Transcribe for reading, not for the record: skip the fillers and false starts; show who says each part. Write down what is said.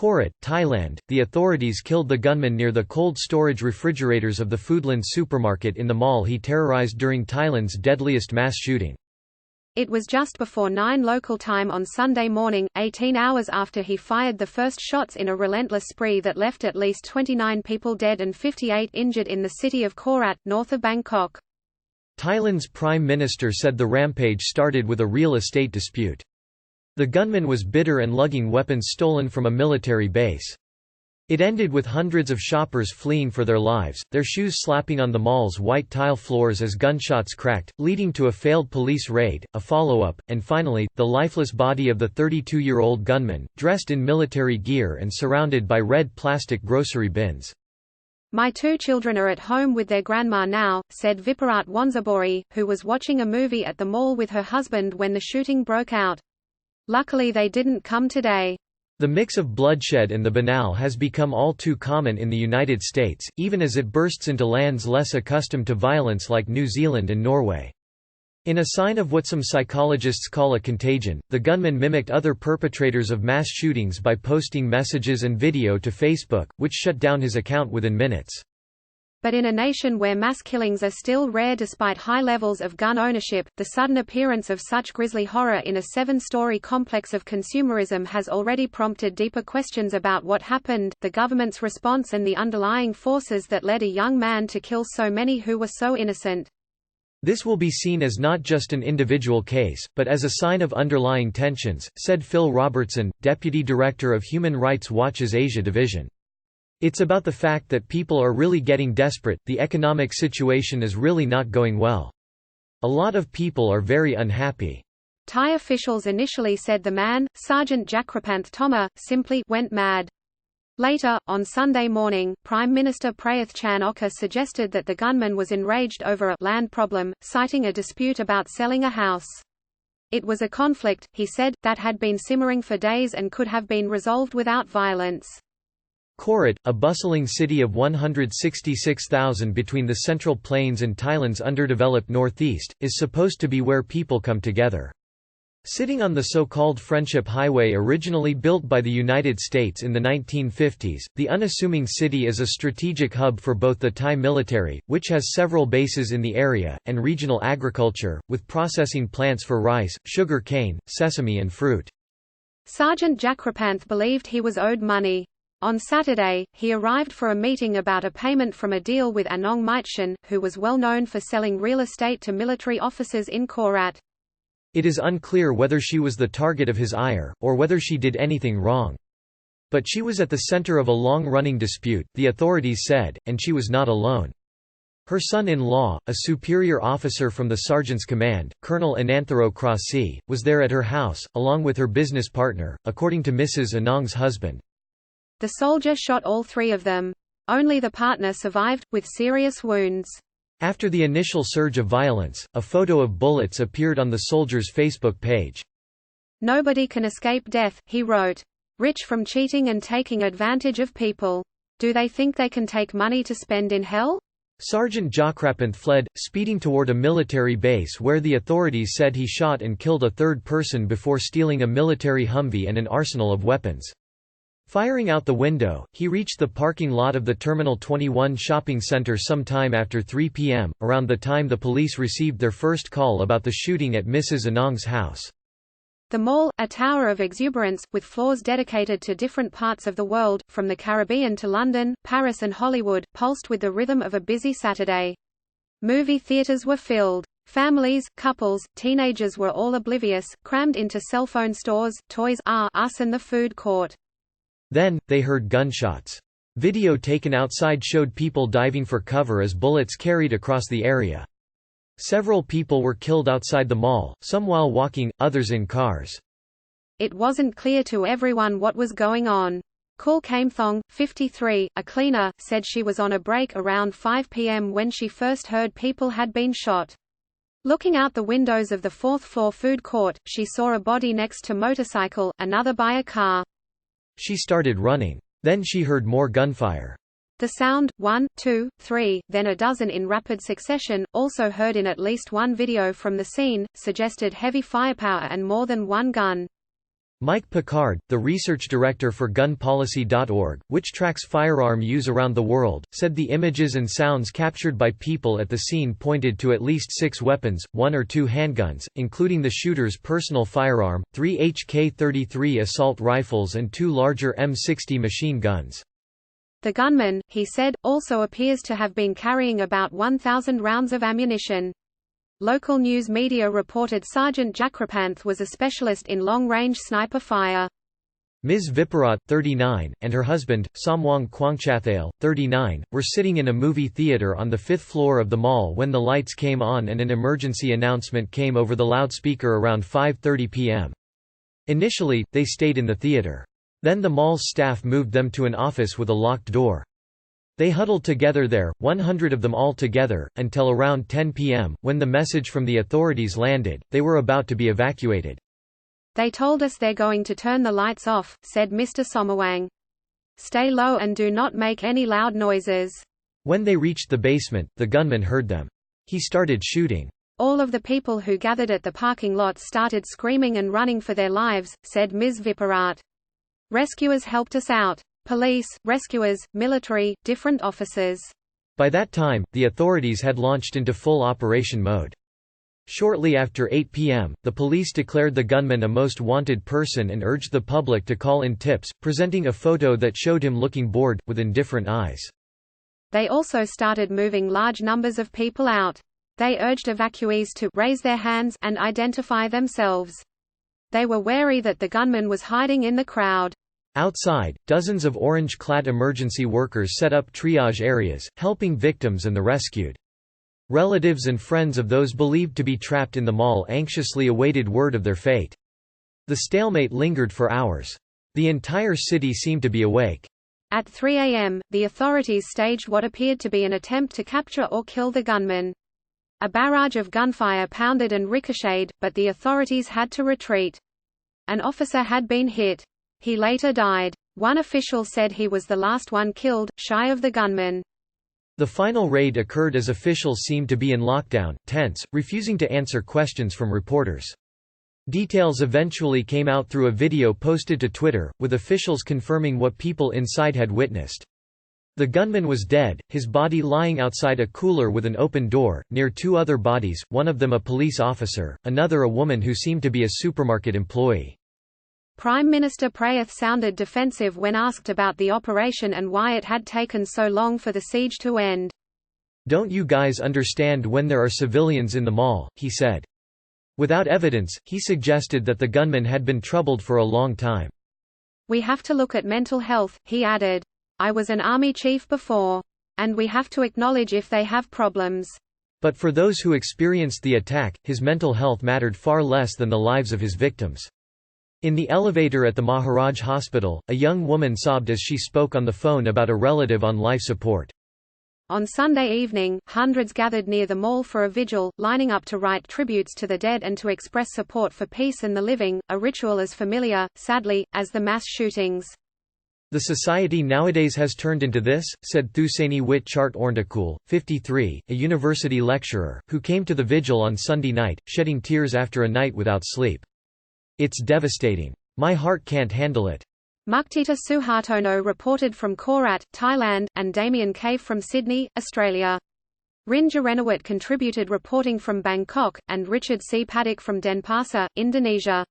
Speaker 1: KORAT, Thailand, the authorities killed the gunman near the cold storage refrigerators of the Foodland supermarket in the mall he terrorized during Thailand's deadliest mass shooting.
Speaker 2: It was just before 9 local time on Sunday morning, 18 hours after he fired the first shots in a relentless spree that left at least 29 people dead and 58 injured in the city of KORAT, north of Bangkok.
Speaker 1: Thailand's prime minister said the rampage started with a real estate dispute. The gunman was bitter and lugging weapons stolen from a military base. It ended with hundreds of shoppers fleeing for their lives, their shoes slapping on the mall's white tile floors as gunshots cracked, leading to a failed police raid, a follow-up, and finally, the lifeless body of the 32-year-old gunman, dressed in military gear and surrounded by red plastic grocery bins.
Speaker 2: "My 2 children are at home with their grandma now," said Viparat Wanzabori, who was watching a movie at the mall with her husband when the shooting broke out. "Luckily they didn't come today."
Speaker 1: The mix of bloodshed and the banal has become all too common in the United States, even as it bursts into lands less accustomed to violence like New Zealand and Norway. In a sign of what some psychologists call a contagion, the gunman mimicked other perpetrators of mass shootings by posting messages and video to Facebook, which shut down his account within minutes.
Speaker 2: But in a nation where mass killings are still rare despite high levels of gun ownership, the sudden appearance of such grisly horror in a 7-story complex of consumerism has already prompted deeper questions about what happened, the government's response and the underlying forces that led a young man to kill so many who were so innocent.
Speaker 1: This will be seen as not just an individual case, but as a sign of underlying tensions, said Phil Robertson, Deputy Director of Human Rights Watch's Asia Division. It's about the fact that people are really getting desperate, the economic situation is really not going well. A lot of people are very unhappy.
Speaker 2: Thai officials initially said the man, Sergeant Jakrapanth Thoma, simply went mad. Later, on Sunday morning, Prime Minister Prayuth Chan-ocha suggested that the gunman was enraged over a land problem, citing a dispute about selling a house. It was a conflict, he said, that had been simmering for days and could have been resolved without violence.
Speaker 1: KORAT, a bustling city of 166,000 between the Central Plains and Thailand's underdeveloped northeast, is supposed to be where people come together. Sitting on the so-called Friendship Highway originally built by the United States in the 1950s, the unassuming city is a strategic hub for both the Thai military, which has several bases in the area, and regional agriculture, with processing plants for rice, sugar cane, sesame and fruit. Sergeant
Speaker 2: Jakrapanth believed he was owed money. On Saturday, he arrived for a meeting about a payment from a deal with Anong Maitchan, who was well known for selling real estate to military officers in KORAT.
Speaker 1: It is unclear whether she was the target of his ire, or whether she did anything wrong. But she was at the center of a long-running dispute, the authorities said, and she was not alone. Her son-in-law, a superior officer from the sergeant's command, Colonel Anantharo Krasi, was there at her house, along with her business partner, according to Mrs. Anong's husband.
Speaker 2: The soldier shot all 3 of them. Only the partner survived, with serious wounds.
Speaker 1: After the initial surge of violence, a photo of bullets appeared on the soldier's Facebook page.
Speaker 2: "Nobody can escape death," he wrote. "Rich from cheating and taking advantage of people. Do they think they can take money to spend in hell?"
Speaker 1: Sergeant Jakrapanth fled, speeding toward a military base where the authorities said he shot and killed a 3rd person before stealing a military Humvee and an arsenal of weapons. Firing out the window, he reached the parking lot of the Terminal 21 shopping center sometime after 3 p.m., around the time the police received their first call about the shooting at Mrs. Anong's house.
Speaker 2: The mall, a tower of exuberance, with floors dedicated to different parts of the world, from the Caribbean to London, Paris and Hollywood, pulsed with the rhythm of a busy Saturday. Movie theaters were filled. Families, couples, teenagers were all oblivious, crammed into cell phone stores, Toys R Us and the food court.
Speaker 1: Then, they heard gunshots. Video taken outside showed people diving for cover as bullets carried across the area. Several people were killed outside the mall, some while walking, others in cars.
Speaker 2: It wasn't clear to everyone what was going on. Kul Kamethong, 53, a cleaner, said she was on a break around 5 p.m. when she first heard people had been shot. Looking out the windows of the 4th-floor food court, she saw a body next to motorcycle, another by a car.
Speaker 1: She started running. Then she heard more gunfire.
Speaker 2: The sound, 1, 2, 3, then a dozen in rapid succession, also heard in at least one video from the scene, suggested heavy firepower and more than one gun.
Speaker 1: Mike Picard, the research director for gunpolicy.org, which tracks firearm use around the world, said the images and sounds captured by people at the scene pointed to at least 6 weapons, 1 or 2 handguns, including the shooter's personal firearm, 3 HK-33 assault rifles and 2 larger M60 machine guns.
Speaker 2: The gunman, he said, also appears to have been carrying about 1,000 rounds of ammunition. Local news media reported Sergeant Jakrapanth was a specialist in long-range sniper fire.
Speaker 1: Ms. Viparat, 39, and her husband, Somwang Kwangchathale, 39, were sitting in a movie theater on the 5th floor of the mall when the lights came on and an emergency announcement came over the loudspeaker around 5:30 p.m. Initially, they stayed in the theater. Then the mall's staff moved them to an office with a locked door. They huddled together there, 100 of them all together, until around 10 p.m., when the message from the authorities landed. They were about to be evacuated.
Speaker 2: They told us they're going to turn the lights off, said Mr. Somawang. Stay low and do not make any loud noises. When they reached the basement, the gunman heard them. He started shooting. All of the people who gathered at the parking lot started screaming and running for their lives, said Ms. Viparat. Rescuers helped us out. Police, rescuers, military, different officers. By that time, the authorities had launched into full operation mode. Shortly after 8 p.m., the police declared the gunman a most wanted person and urged the public to call in tips, presenting a photo that showed him looking bored, with indifferent eyes. They also started moving large numbers of people out. They urged evacuees to raise their hands and identify themselves. They were wary that the gunman was hiding in the crowd. Outside, dozens of orange-clad emergency workers set up triage areas, helping victims and the rescued. Relatives and friends of those believed to be trapped in the mall anxiously awaited word of their fate. The stalemate lingered for hours. The entire city seemed to be awake. At 3 a.m., the authorities staged what appeared to be an attempt to capture or kill the gunman. A barrage of gunfire pounded and ricocheted, but the authorities had to retreat. An officer had been hit. He later died. One official said he was the last one killed, shy of the gunman. The final raid occurred as officials seemed to be in lockdown, tense, refusing to answer questions from reporters. Details eventually came out through a video posted to Twitter, with officials confirming what people inside had witnessed. The gunman was dead, his body lying outside a cooler with an open door, near 2 other bodies, one of them a police officer, another a woman who seemed to be a supermarket employee. Prime Minister Prayath sounded defensive when asked about the operation and why it had taken so long for the siege to end. "Don't you guys understand when there are civilians in the mall?" he said. Without evidence, he suggested that the gunman had been troubled for a long time. "We have to look at mental health," he added. "I was an army chief before. And we have to acknowledge if they have problems." But for those who experienced the attack, his mental health mattered far less than the lives of his victims. In the elevator at the Maharaj Hospital, a young woman sobbed as she spoke on the phone about a relative on life support. On Sunday evening, hundreds gathered near the mall for a vigil, lining up to write tributes to the dead and to express support for peace and the living, a ritual as familiar, sadly, as the mass shootings. "The society nowadays has turned into this," said Thuseni Wit Chart Orndakul, 53, a university lecturer, who came to the vigil on Sunday night, shedding tears after a night without sleep. "It's devastating. My heart can't handle it." Muktita Suhartono reported from KORAT, Thailand, and Damien Cave from Sydney, Australia. Rinja Renawat contributed reporting from Bangkok, and Richard C. Paddock from Denpasar, Indonesia.